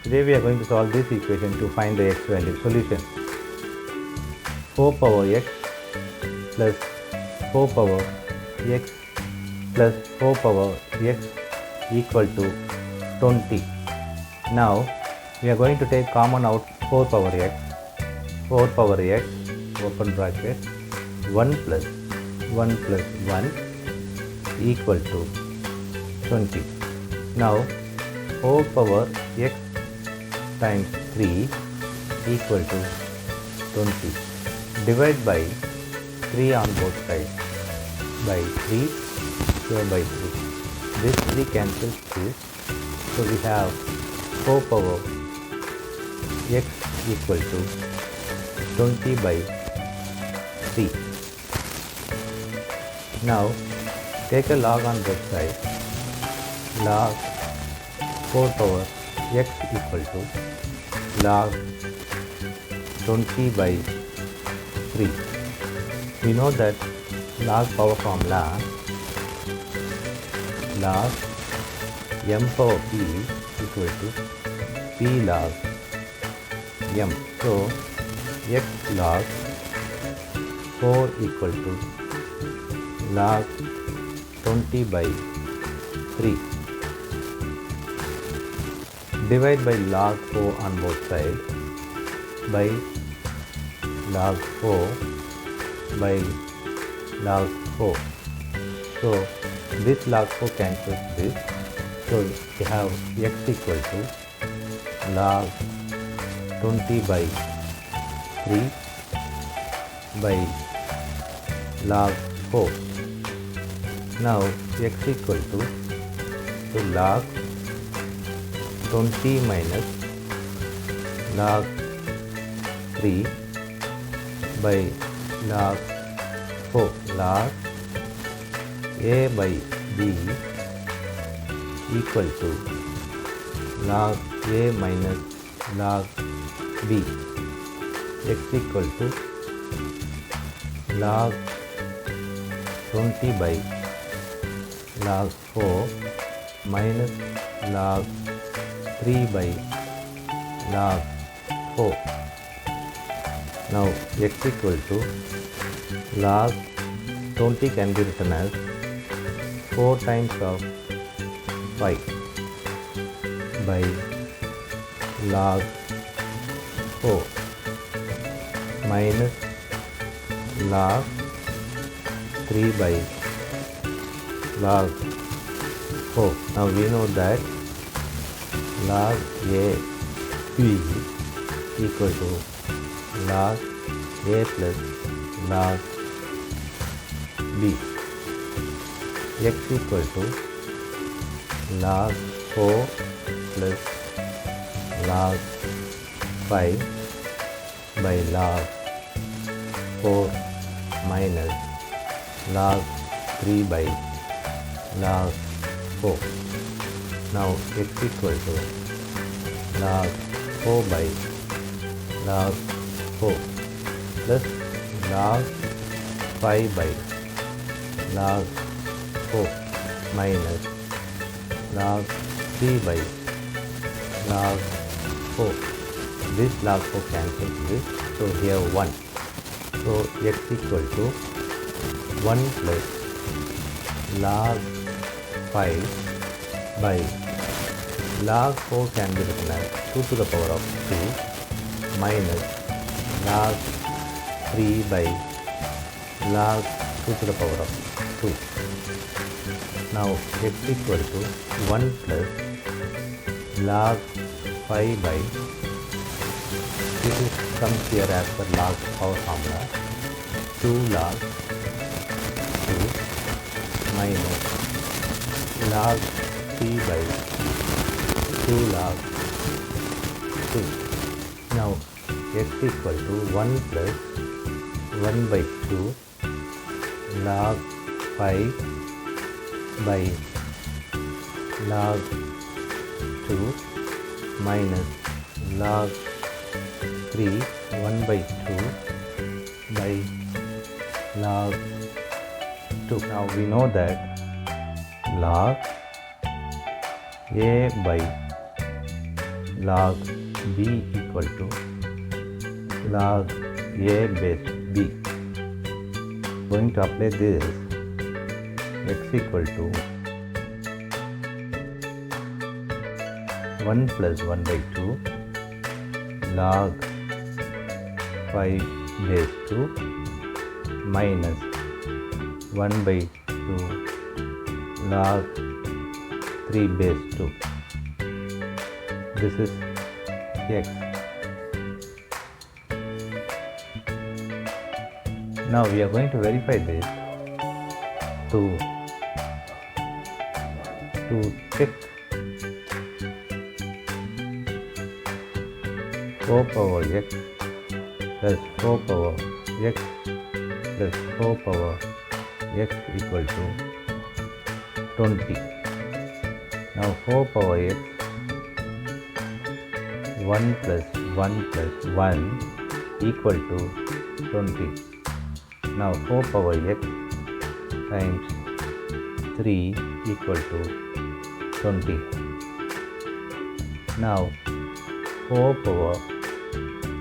Today we are going to solve this equation to find the x value. Solution: 4 power x plus 4 power x plus 4 power x equal to 20. Now we are going to take common out 4 power x. 4 power x, open bracket, 1 plus 1 plus 1 equal to 20. Now 4 power x times 3 equal to 20. Divide by 3 on both sides. By 3, here by 3. This 3 cancels this. So we have 4 power x equal to 20 by 3. Now take a log on both sides. Log 4 power x equal to log 20 by 3. We know that log power formula, log m power p equal to p log m. So x log 4 equal to log 20 by 3. Divide by log 4 on both sides by log 4 by log 4. So this log 4 cancels this. So we have x equal to log 20 by 3 by log 4. Now x equal to log 20 minus log 3 by log 4. Log a by b equal to log a minus log b. X equal to log 20 by log 4 minus log 3 by log 4. Now x equal to log 20 can be written as 4 times of 5 by log 4 minus log 3 by log 4. Now we know that log a b equal to log a plus log b. X equal to log 4 plus log 5 by log 4 minus log 3 by log 4. Now x equal to log 4 by log 4 plus log 5 by log 4 minus log 3 by log 4. This log 4 cancels this. So here 1. So x equal to 1 plus log 5 by log 4 can be written as 2 to the power of 2 minus log 3 by log 2 to the power of 2. Now x equal to 1 plus log 5 by, this is comes here as per log power formula, 2 log 2 minus log 3 by 2 log 2. Now x equal to 1 plus 1 by 2 log 5 by log 2 minus log 3 1 by 2 by log 2. Now we know that log a by log b equal to log a base b. Going to apply this, x equal to 1 plus 1 by 2 log 5 base 2 minus 1 by 2 log 3 base 2. This is x. Now we are going to verify this to check 4 power x plus 4 power x plus 4 power x equal to 20. Now 4 power x 1 plus 1 plus 1 equal to 20. Now 4 power x times 3 equal to 20. Now 4 power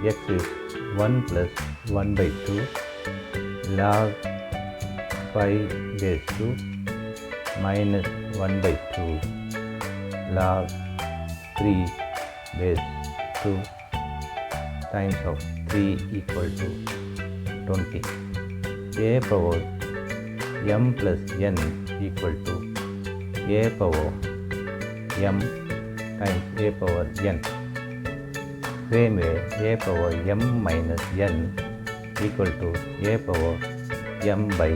x is 1 plus 1 by 2 log 5 base 2 minus 1 by 2 log 3 base 2 times of 3 equal to 20. A power m plus n equal to a power m times a power n. Same way, a power m minus n equal to a power m by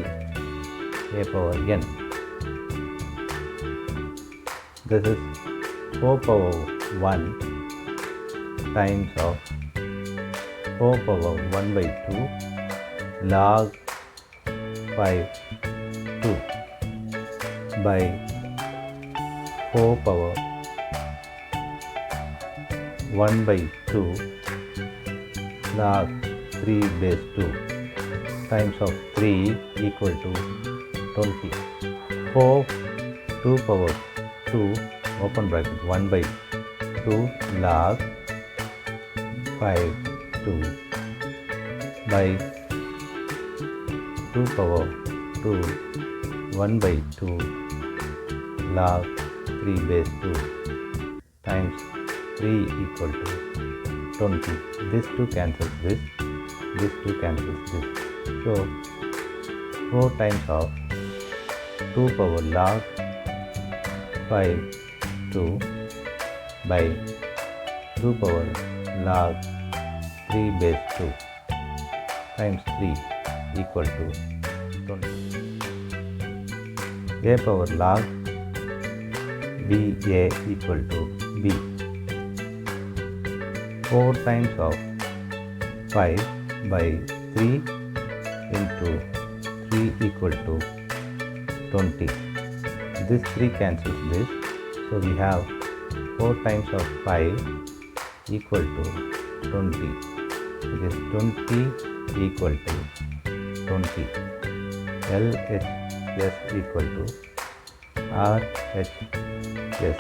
a power n. This is 4 power 1 times of 4 power 1 by 2 log 5 2 by 4 power 1 by 2 log 3 base 2 times of 3 equal to 20. 4 2 power 2 open bracket 1 by 2 log 5 2 by 2 power 2 1 by 2 log 3 base 2 times 3 equal to 20. This 2 cancels this 2 cancels this. So 4 times of 2 power log 5 2 by 2 power log 3 base 2 times 3 equal to 20. A power log b a equal to b. 4 times of 5 by 3 into 3 equal to 20. This 3 cancels this. So we have 4 times of 5 equal to 20. It is 20 equal to 20. LHS equal to RHS